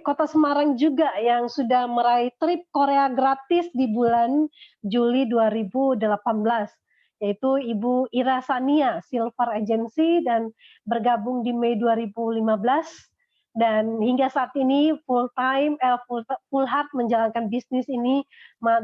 Kota Semarang juga yang sudah meraih trip Korea gratis di bulan Juli 2018, yaitu Ibu Ira Sania, Silver Agency, dan bergabung di Mei 2015, dan hingga saat ini full heart menjalankan bisnis ini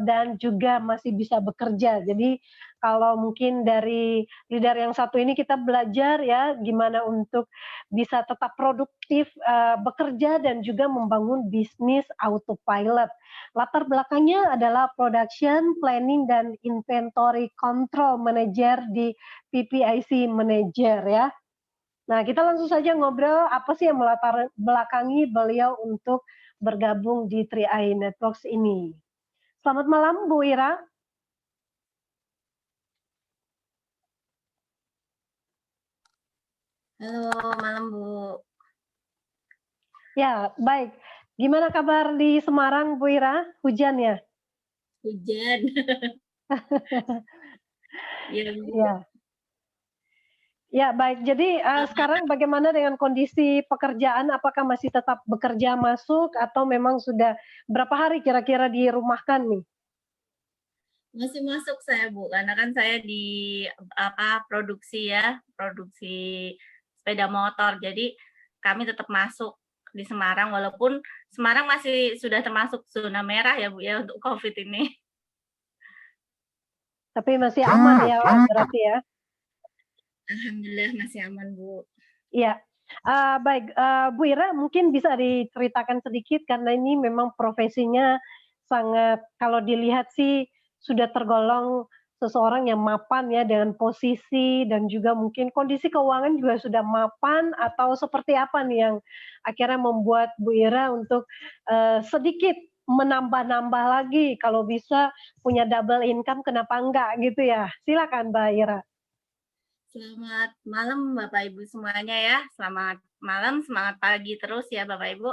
dan juga masih bisa bekerja. Jadi kalau mungkin dari leader yang satu ini kita belajar ya gimana untuk bisa tetap produktif bekerja dan juga membangun bisnis autopilot. Latar belakangnya adalah production, planning, dan inventory control manager di PPIC Manager ya. Nah, kita langsung saja ngobrol apa sih yang melatar belakangi beliau untuk bergabung di 3i Networks ini. Selamat malam, Bu Ira. Halo, malam Bu. Ya, baik. Gimana kabar di Semarang, Bu Ira? Hujan ya? Hujan. Iya, Bu. Ya. Ya, baik. Jadi sekarang bagaimana dengan kondisi pekerjaan? Apakah masih tetap bekerja masuk atau memang sudah berapa hari kira-kira dirumahkan nih? Masih masuk saya Bu, karena kan saya di produksi sepeda motor. Jadi kami tetap masuk di Semarang, walaupun Semarang masih sudah termasuk zona merah ya Bu ya untuk COVID ini. Tapi masih aman ya berarti ya? Alhamdulillah masih aman Bu. Iya. Baik, Bu Ira mungkin bisa diceritakan sedikit karena ini memang profesinya sangat kalau dilihat sih sudah tergolong seseorang yang mapan ya dengan posisi dan juga mungkin kondisi keuangan juga sudah mapan atau seperti apa nih yang akhirnya membuat Bu Ira untuk sedikit menambah-nambah lagi kalau bisa punya double income kenapa enggak gitu ya? Silakan Mbak Ira. Selamat malam Bapak Ibu semuanya ya. Selamat malam, semangat pagi terus ya Bapak Ibu.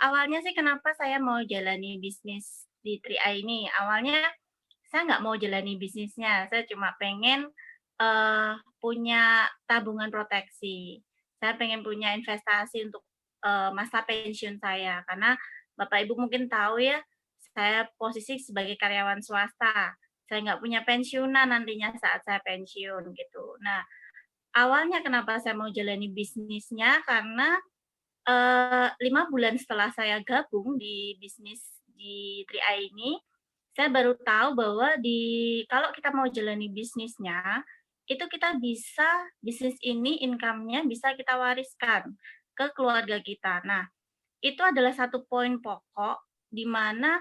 Awalnya sih kenapa saya mau jalani bisnis di 3i ini, awalnya saya nggak mau jalani bisnisnya, saya cuma pengen, punya tabungan proteksi. Saya pengen punya investasi untuk, masa pensiun saya, karena Bapak Ibu mungkin tahu ya, saya posisi sebagai karyawan swasta. Saya nggak punya pensiunan nantinya saat saya pensiun gitu. Nah, awalnya kenapa saya mau jalani bisnisnya karena 5 bulan setelah saya gabung di bisnis di 3i ini, saya baru tahu bahwa kalau kita mau jalani bisnisnya, itu kita bisa bisnis ini income-nya bisa kita wariskan ke keluarga kita. Nah, itu adalah satu poin pokok di mana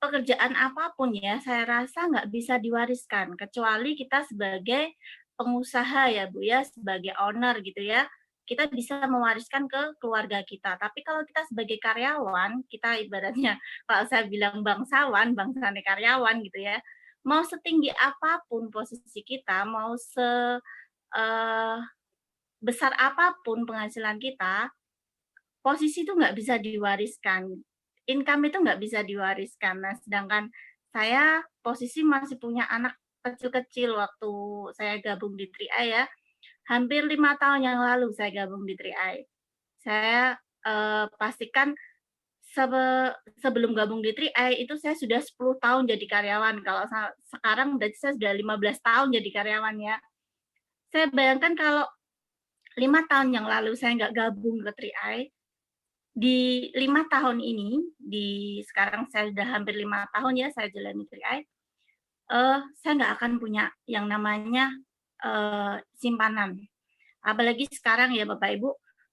pekerjaan apapun ya, saya rasa nggak bisa diwariskan, kecuali kita sebagai pengusaha ya, Bu, ya, sebagai owner gitu ya, kita bisa mewariskan ke keluarga kita. Tapi kalau kita sebagai karyawan, kita ibaratnya kalau saya bilang bangsawan, bangsane karyawan gitu ya, mau setinggi apapun posisi kita, mau eee, besar apapun penghasilan kita, posisi itu nggak bisa diwariskan, income itu nggak bisa diwariskan. Nah, sedangkan saya posisi masih punya anak kecil-kecil waktu saya gabung di 3i ya, hampir 5 tahun yang lalu saya gabung di 3i. Saya, pastikan sebelum gabung di 3i itu saya sudah 10 tahun jadi karyawan, kalau sekarang berarti saya sudah 15 tahun jadi karyawan ya. Saya bayangkan kalau 5 tahun yang lalu saya nggak gabung ke 3i, di 5 tahun ini, sekarang saya sudah hampir 5 tahun ya saya jalani 3i, saya nggak akan punya yang namanya, simpanan. Apalagi sekarang ya Bapak Ibu,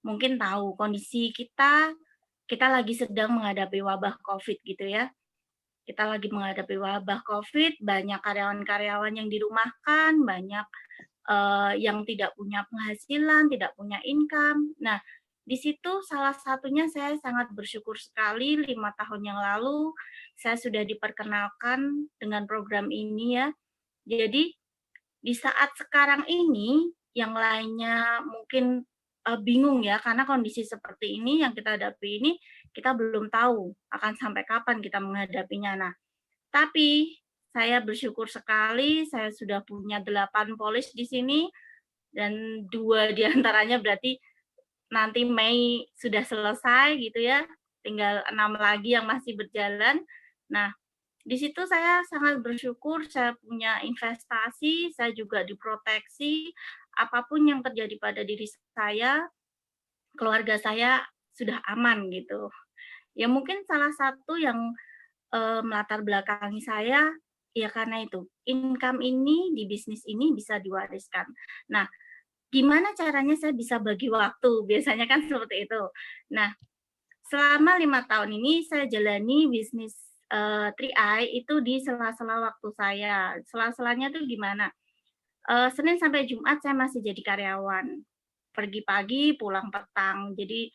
mungkin tahu kondisi kita lagi sedang menghadapi wabah Covid gitu ya. Kita lagi menghadapi wabah Covid, banyak karyawan-karyawan yang dirumahkan, banyak, yang tidak punya penghasilan, tidak punya income. Nah, di situ salah satunya saya sangat bersyukur sekali 5 tahun yang lalu saya sudah diperkenalkan dengan program ini ya. Jadi di saat sekarang ini yang lainnya mungkin, bingung ya karena kondisi seperti ini yang kita hadapi ini, kita belum tahu akan sampai kapan kita menghadapinya. Nah, tapi saya bersyukur sekali saya sudah punya 8 polis di sini dan 2 diantaranya berarti nanti Mei sudah selesai gitu ya, tinggal 6 lagi yang masih berjalan. Nah, di situ saya sangat bersyukur saya punya investasi, saya juga diproteksi, apapun yang terjadi pada diri saya, keluarga saya sudah aman gitu. Ya mungkin salah satu yang, melatar belakangi saya, ya karena itu, income ini di bisnis ini bisa diwariskan. Nah, gimana caranya saya bisa bagi waktu? Biasanya kan seperti itu. Nah, selama 5 tahun ini saya jalani bisnis, 3i itu di sela-sela waktu saya. Sela-selanya tuh gimana? Senin sampai Jumat saya masih jadi karyawan. Pergi pagi, pulang petang. Jadi,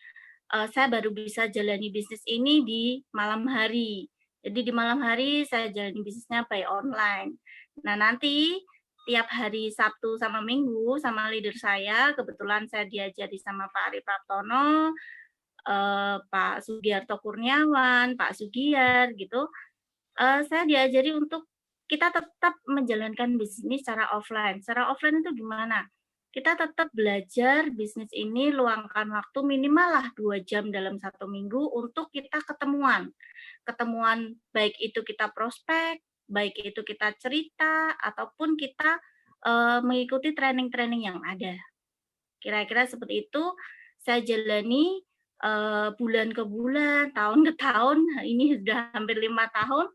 saya baru bisa jalani bisnis ini di malam hari. Jadi di malam hari saya jalani bisnisnya by online. Nah, nanti tiap hari Sabtu sama Minggu sama leader saya, kebetulan saya diajari sama Pak Ari Praptono, Pak Sugiarto Kurniawan, Pak Sugiyar gitu, saya diajari untuk kita tetap menjalankan bisnis secara offline. Secara offline itu gimana? Kita tetap belajar bisnis ini, luangkan waktu minimal lah 2 jam dalam 1 minggu untuk kita ketemuan. Ketemuan baik itu kita prospek, baik itu kita cerita, ataupun kita, mengikuti training-training yang ada. Kira-kira seperti itu saya jalani, bulan ke bulan, tahun ke tahun, ini sudah hampir 5 tahun,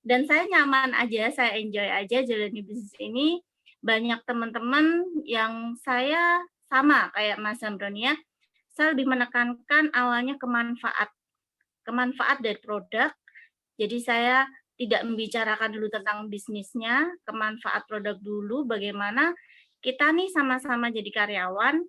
dan saya nyaman aja, saya enjoy aja jalani bisnis ini. Banyak teman-teman yang saya sama kayak Mas Zamroni ya, saya lebih menekankan awalnya ke manfaat dari produk. Jadi saya tidak membicarakan dulu tentang bisnisnya, ke manfaat produk dulu, bagaimana kita nih sama-sama jadi karyawan,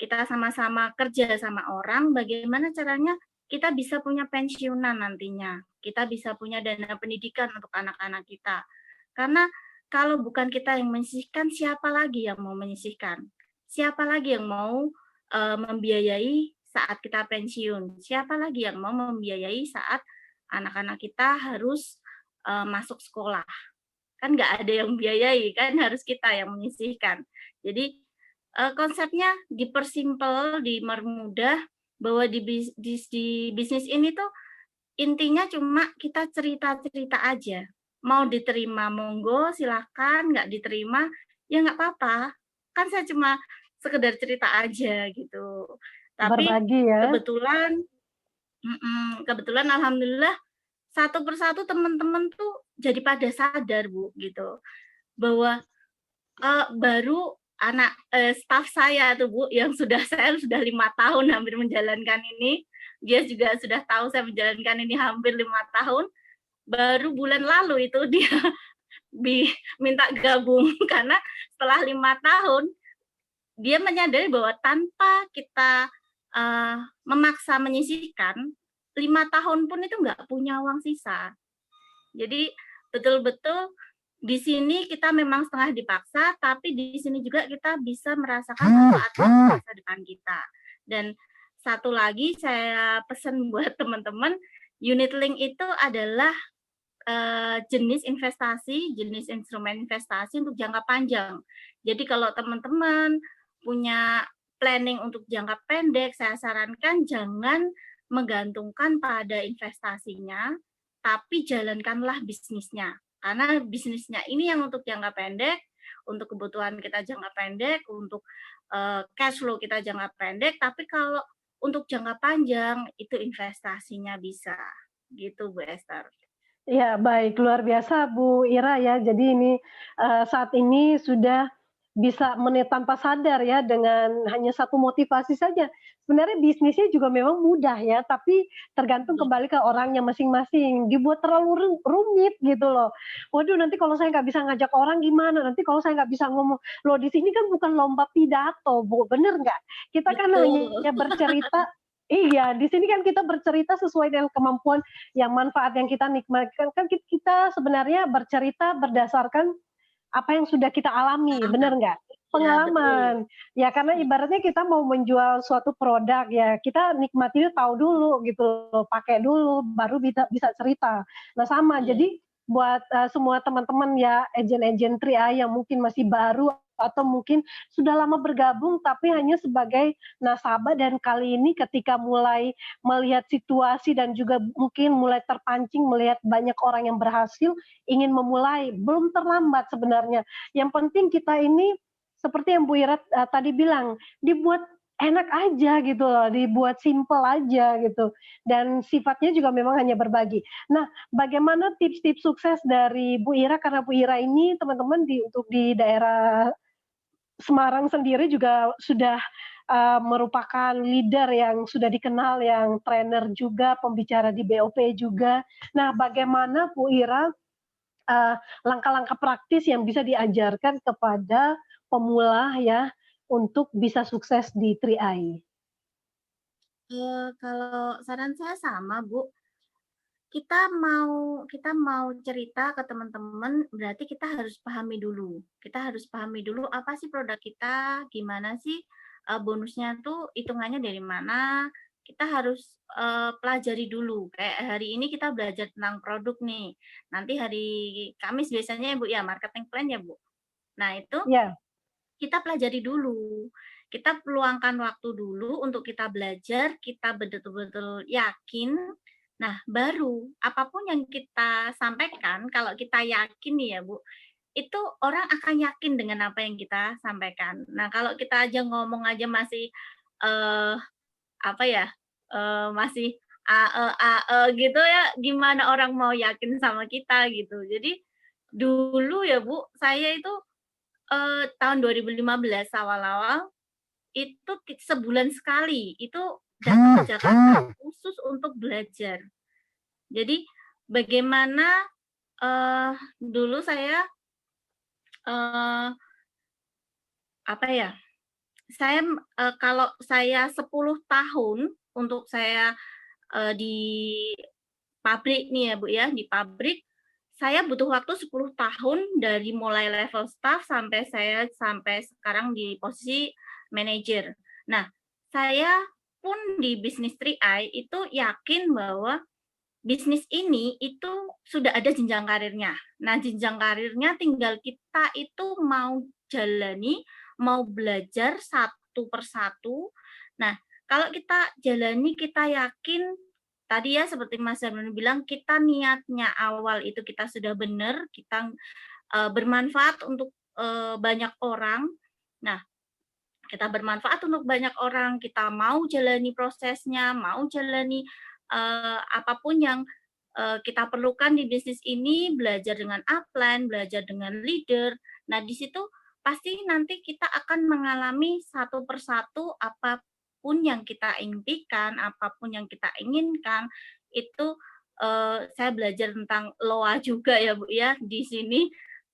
kita sama-sama kerja sama orang, bagaimana caranya kita bisa punya pensiunan nantinya, kita bisa punya dana pendidikan untuk anak-anak kita. Karena kalau bukan kita yang menyisihkan, siapa lagi yang mau menyisihkan? Siapa lagi yang mau membiayai saat kita pensiun? Siapa lagi yang mau membiayai saat anak-anak kita harus masuk sekolah? Kan nggak ada yang biayai, kan harus kita yang menyisihkan. Jadi konsepnya dipersimpel, dipermudah, bahwa di bisnis ini tuh intinya cuma kita cerita-cerita aja. Mau diterima monggo silahkan, nggak diterima ya nggak apa-apa. Kan saya cuma sekedar cerita aja gitu. Tapi Berbagi ya. kebetulan alhamdulillah satu persatu teman-teman tuh jadi pada sadar Bu gitu, bahwa baru staf saya tuh Bu, yang saya sudah 5 tahun hampir menjalankan ini, dia juga sudah tahu saya menjalankan ini hampir 5 tahun, baru bulan lalu itu dia minta gabung karena setelah 5 tahun, dia menyadari bahwa tanpa kita, memaksa menyisihkan, 5 tahun pun itu nggak punya uang sisa. Jadi betul-betul di sini kita memang setengah dipaksa, tapi di sini juga kita bisa merasakan manfaatnya masa depan kita. Dan satu lagi saya pesan buat teman-teman, unit link itu adalah jenis investasi, jenis instrumen investasi untuk jangka panjang. Jadi kalau teman-teman punya planning untuk jangka pendek, saya sarankan jangan menggantungkan pada investasinya, tapi jalankanlah bisnisnya. Karena bisnisnya ini yang untuk jangka pendek, untuk kebutuhan kita jangka pendek, untuk cash flow kita jangka pendek, tapi kalau untuk jangka panjang itu investasinya bisa. Gitu Bu Esther. Ya, baik, luar biasa Bu Ira ya. Jadi ini, saat ini sudah bisa tanpa sadar ya dengan hanya satu motivasi saja. Sebenarnya bisnisnya juga memang mudah ya, tapi tergantung kembali ke orangnya masing-masing. Dibuat terlalu rumit gitu loh. Waduh, nanti kalau saya nggak bisa ngajak orang gimana? Nanti kalau saya nggak bisa ngomong. Loh, di sini kan bukan lomba pidato, Bu, bener nggak? Kita kan hanya bercerita. Iya, di sini kan kita bercerita sesuai dengan kemampuan yang manfaat yang kita nikmatkan. Kan kita sebenarnya bercerita berdasarkan apa yang sudah kita alami, benar nggak? Pengalaman. Ya, karena ibaratnya kita mau menjual suatu produk, ya kita nikmatinya tahu dulu gitu, pakai dulu, baru bisa cerita. Nah sama, jadi buat semua teman-teman ya, agen-agen 3i yang mungkin masih baru atau mungkin sudah lama bergabung tapi hanya sebagai nasabah dan kali ini ketika mulai melihat situasi dan juga mungkin mulai terpancing melihat banyak orang yang berhasil ingin memulai, belum terlambat sebenarnya. Yang penting kita ini seperti yang Bu Ira tadi bilang, dibuat enak aja gitu loh, dibuat simple aja gitu, dan sifatnya juga memang hanya berbagi. Nah, bagaimana tips-tips sukses dari Bu Ira? Karena Bu Ira ini teman-teman untuk di daerah Semarang sendiri juga sudah, merupakan leader yang sudah dikenal, yang trainer juga, pembicara di BOP juga. Nah, bagaimana Bu Ira, langkah-langkah praktis yang bisa diajarkan kepada pemula ya, untuk bisa sukses di Tri-Eye? Kalau saran saya sama, Bu. Kita mau cerita ke teman-teman, berarti kita harus pahami dulu. Kita harus pahami dulu apa sih produk kita, gimana sih bonusnya tuh hitungannya dari mana. Kita harus pelajari dulu. Kayak hari ini kita belajar tentang produk nih. Nanti hari Kamis biasanya ya Bu ya, marketing plan ya Bu. Nah itu Ya, kita pelajari dulu. Kita peluangkan waktu dulu untuk kita belajar, kita betul-betul yakin. Nah, baru apapun yang kita sampaikan, kalau kita yakin nih ya Bu, itu orang akan yakin dengan apa yang kita sampaikan. Nah, kalau kita aja ngomong aja masih eh apa ya? Masih gitu ya, gimana orang mau yakin sama kita gitu. Jadi dulu ya Bu, saya itu tahun 2015 awal-awal itu sebulan sekali itu datang ke Jakarta khusus untuk belajar. Jadi bagaimana dulu saya apa ya? Saya kalau saya 10 tahun untuk saya di pabrik nih ya Bu ya, di pabrik saya butuh waktu 10 tahun dari mulai level staff sampai sekarang di posisi manajer. Nah, saya pun di bisnis 3i itu yakin bahwa bisnis ini itu sudah ada jenjang karirnya. Nah, jenjang karirnya tinggal kita itu mau jalani, mau belajar satu persatu. Nah, kalau kita jalani, kita yakin tadi ya seperti Mas Darmawan bilang, kita niatnya awal itu kita sudah benar, kita bermanfaat untuk banyak orang. Nah, kita bermanfaat untuk banyak orang, kita mau jalani prosesnya, mau jalani apapun yang kita perlukan di bisnis ini, belajar dengan upline, belajar dengan leader. Nah, di situ pasti nanti kita akan mengalami satu persatu apapun yang kita impikan, apapun yang kita inginkan, itu saya belajar tentang LOA juga ya Bu ya di sini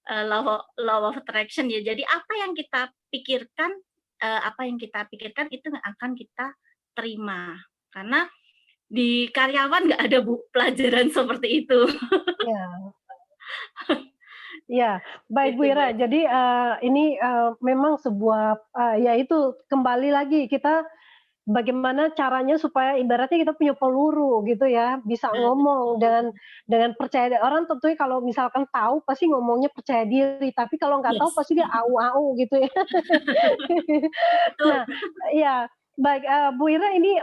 law of attraction ya. Jadi apa yang kita pikirkan itu akan kita terima. Karena di karyawan nggak ada Bu pelajaran seperti itu. ya. Ya, baik Bu Gitu Bu Ira. ya. Jadi, ini, memang sebuah, ya itu kembali lagi kita bagaimana caranya supaya ibaratnya kita punya peluru gitu ya, bisa Nah, ngomong betul. dengan percaya orang tentunya kalau misalkan tahu pasti ngomongnya percaya diri, tapi kalau nggak tahu Yes, pasti dia au-au gitu ya. betul. Nah, iya, baik, Bu Ira ini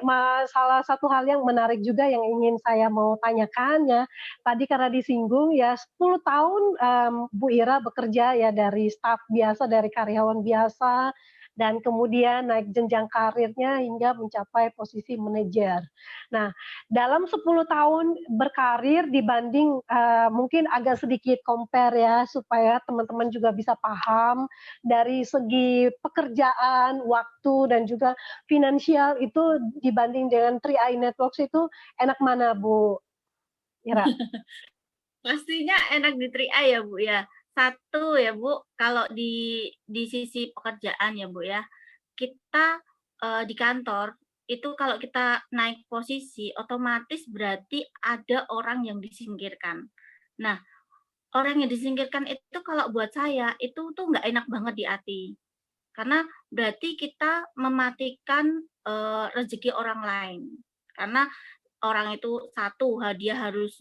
salah satu hal yang menarik juga yang ingin saya mau tanyakan ya, tadi karena disinggung ya 10 tahun, Bu Ira bekerja ya dari staf biasa, dari karyawan biasa, dan kemudian naik jenjang karirnya hingga mencapai posisi manajer. Nah, dalam 10 tahun berkarir dibanding, mungkin agak sedikit compare ya, supaya teman-teman juga bisa paham dari segi pekerjaan, waktu, dan juga finansial itu dibanding dengan 3i Networks itu enak mana Bu Ira? Pastinya enak di 3i ya Bu ya. Satu ya Bu, kalau di sisi pekerjaan ya Bu ya, kita di kantor itu kalau kita naik posisi otomatis berarti ada orang yang disingkirkan. Nah, orang yang disingkirkan itu kalau buat saya itu tuh nggak enak banget di hati. Karena berarti kita mematikan rezeki orang lain. Karena orang itu satu, dia harus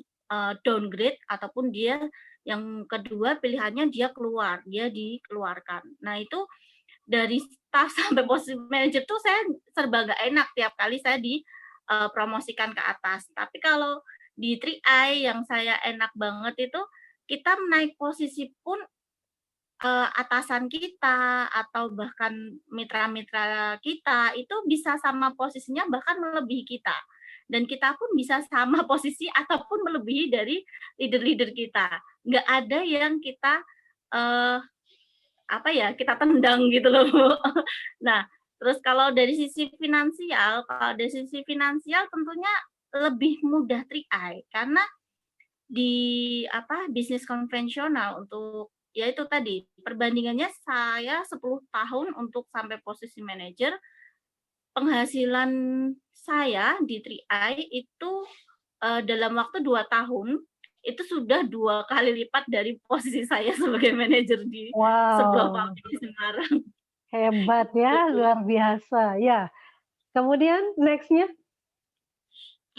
downgrade, ataupun dia yang kedua pilihannya dia keluar, dia dikeluarkan. Nah itu dari staff sampai posisi manajer tuh saya serba nggak enak tiap kali saya dipromosikan ke atas. Tapi kalau di 3i yang saya enak banget itu, kita naik posisi pun atasan kita atau bahkan mitra-mitra kita itu bisa sama posisinya bahkan melebihi kita. Dan kita pun bisa sama posisi ataupun melebihi dari leader-leader kita. Nggak ada yang kita kita tendang gitu loh, Bu. Nah, terus kalau dari sisi finansial tentunya lebih mudah 3i karena di bisnis konvensional untuk ya itu tadi, perbandingannya saya 10 tahun untuk sampai posisi manajer, penghasilan saya di 3i itu, dalam waktu 2 tahun, itu sudah 2 kali lipat dari posisi saya sebagai manajer di sebuah Wow, pabrik di Semarang. hebat ya, Gitu. luar biasa. Ya, kemudian next-nya?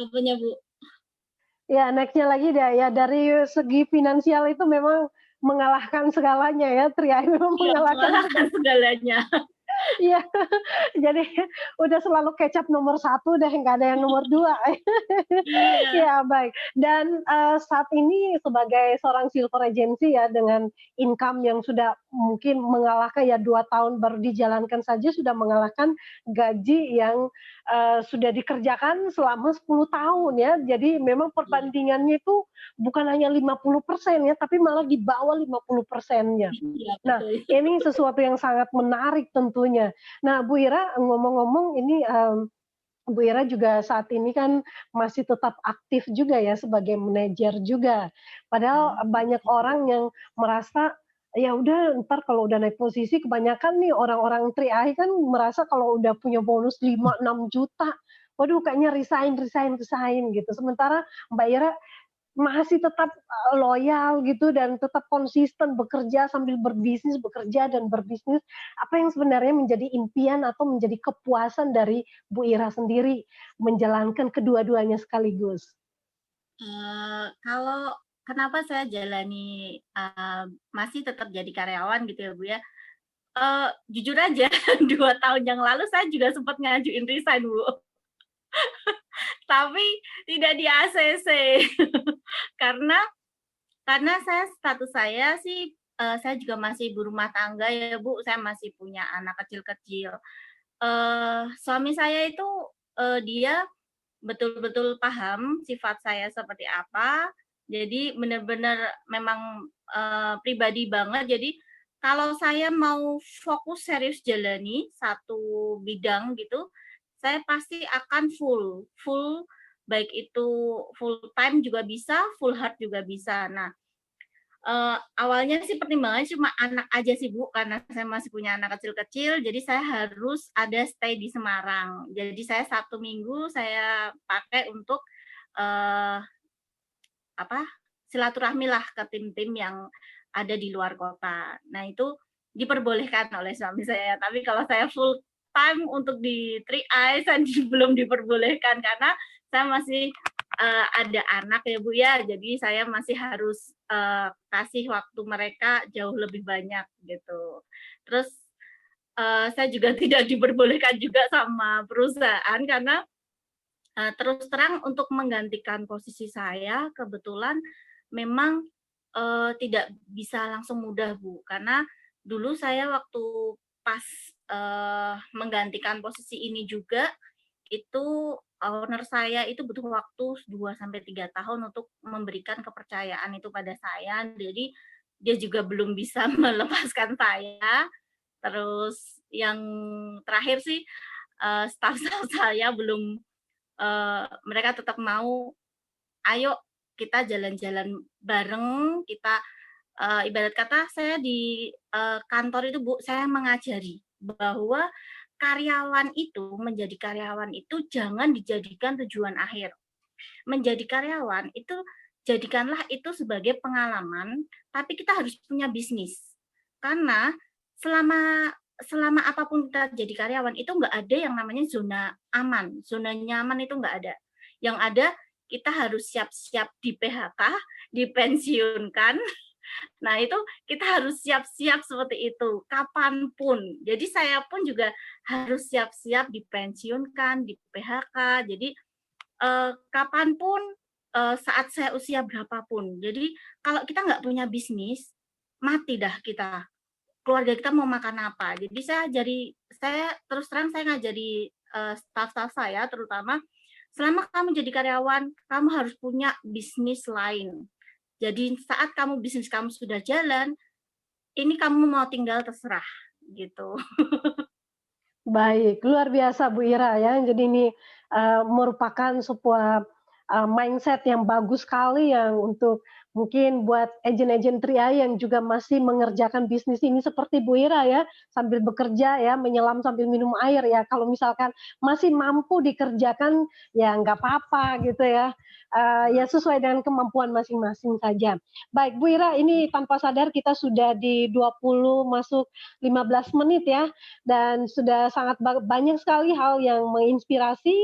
Apanya, Bu? Ya, next-nya lagi deh, ya dari segi finansial itu memang mengalahkan segalanya ya, Triai memang Iya, mengalahkan mengalahkan segala. segalanya. Iya, jadi udah selalu kecap nomor 1 deh, nggak ada yang nomor 2. Iya. Ya, baik. Dan, saat ini sebagai seorang silver agency ya, dengan income yang sudah mungkin mengalahkan ya 2 tahun baru dijalankan saja sudah mengalahkan gaji yang, sudah dikerjakan selama 10 tahun ya. Jadi memang Iya, perbandingannya itu bukan hanya 50% ya, tapi malah di bawah 50%-nya. iya, Nah, betul. ini sesuatu yang sangat menarik tentunya. Nah, Bu Ira, ngomong-ngomong ini, Bu Ira juga saat ini kan masih tetap aktif juga ya sebagai manajer juga. Padahal banyak orang yang merasa, ya udah ntar kalau udah naik posisi kebanyakan nih orang-orang 3i kan merasa kalau udah punya bonus 5, 6 juta, waduh kayaknya resign resign resign gitu. Sementara Mbak Ira masih tetap, loyal gitu dan tetap konsisten bekerja sambil berbisnis, bekerja dan berbisnis. Apa yang sebenarnya menjadi impian atau menjadi kepuasan dari Bu Ira sendiri menjalankan kedua-duanya sekaligus? Kalau kenapa saya jalani, masih tetap jadi karyawan gitu ya, Bu, ya, jujur aja 2 tahun yang lalu saya juga sempat ngajuin resign, Bu, tapi tidak di-ACC. Karena status saya sih, saya juga masih ibu rumah tangga ya, Bu, saya masih punya anak kecil-kecil. Suami saya itu, dia betul-betul paham sifat saya seperti apa, jadi benar-benar memang, pribadi banget. Jadi kalau saya mau fokus serius jalani satu bidang gitu, saya pasti akan full full, baik itu full time juga bisa, full hard juga bisa. Nah, awalnya sih pertimbangannya cuma anak aja sih, Bu, karena saya masih punya anak kecil-kecil, jadi saya harus ada stay di Semarang. Jadi saya Sabtu Minggu saya pakai untuk, eee, apa, silaturahmilah ke tim-tim yang ada di luar kota. Nah, itu diperbolehkan oleh suami saya, tapi kalau saya full time untuk di 3i saya belum diperbolehkan karena saya masih ada anak ya, Bu, ya, jadi saya masih harus, kasih waktu mereka jauh lebih banyak gitu. Terus, saya juga tidak diperbolehkan juga sama perusahaan karena, terus terang untuk menggantikan posisi saya kebetulan memang, tidak bisa langsung mudah, Bu, karena dulu saya waktu pas, menggantikan posisi ini juga itu owner saya itu butuh waktu 2 sampai 3 tahun untuk memberikan kepercayaan itu pada saya. Jadi dia juga belum bisa melepaskan saya. Terus yang terakhir sih, staf-staf saya belum mereka tetap mau, "Ayo kita jalan-jalan bareng, kita" ibarat kata saya di, kantor itu, Bu, saya mengajari bahwa karyawan itu, menjadi karyawan itu jangan dijadikan tujuan akhir. Menjadi karyawan itu jadikanlah itu sebagai pengalaman, tapi kita harus punya bisnis. Karena selama selama apapun kita jadi karyawan itu nggak ada yang namanya zona aman, zona nyaman itu nggak ada. Yang ada kita harus siap-siap di PHK, dipensiunkan. Nah, itu kita harus siap-siap seperti itu, kapanpun. Jadi saya pun juga harus siap-siap dipensiunkan, di PHK. Jadi kapanpun, saat saya usia berapapun. Jadi kalau kita nggak punya bisnis, mati dah kita. Keluarga kita mau makan apa. Jadi saya terus terang saya ngajari staff-staff saya terutama, selama kamu jadi karyawan, kamu harus punya bisnis lain. Jadi saat kamu bisnis kamu sudah jalan, ini kamu mau tinggal terserah gitu. Baik, luar biasa Bu Ira ya. Jadi ini merupakan sebuah mindset yang bagus sekali yang untuk mungkin buat agen-agen Tria yang juga masih mengerjakan bisnis ini seperti Bu Ira ya, sambil bekerja ya, menyelam sambil minum air ya. Kalau misalkan masih mampu dikerjakan ya nggak apa-apa gitu ya. Ya sesuai dengan kemampuan masing-masing saja. Baik Bu Ira, ini tanpa sadar kita sudah di 20 masuk 15 menit ya dan sudah sangat banyak sekali hal yang menginspirasi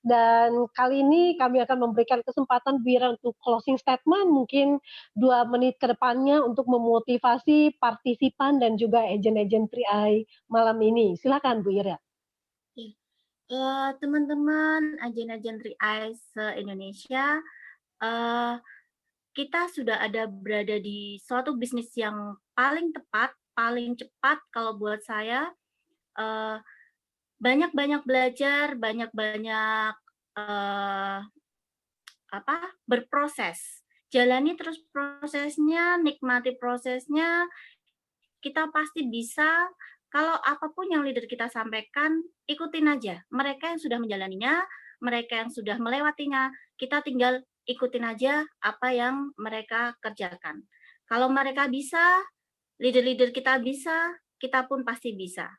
dan kali ini kami akan memberikan kesempatan Bu Ira untuk closing statement mungkin 2 menit ke depannya untuk memotivasi partisipan dan juga agen-agen 3i malam ini. Silakan Bu Ira. Teman-teman agen-agen 3i se-Indonesia, kita sudah berada di suatu bisnis yang paling tepat, paling cepat kalau buat saya. Banyak-banyak belajar, banyak-banyak berproses. Jalani terus prosesnya, nikmati prosesnya, kita pasti bisa. Kalau apapun yang leader kita sampaikan, ikutin aja. Mereka yang sudah menjalaninya, mereka yang sudah melewatinya, kita tinggal ikutin aja apa yang mereka kerjakan. Kalau mereka bisa, leader-leader kita bisa, kita pun pasti bisa.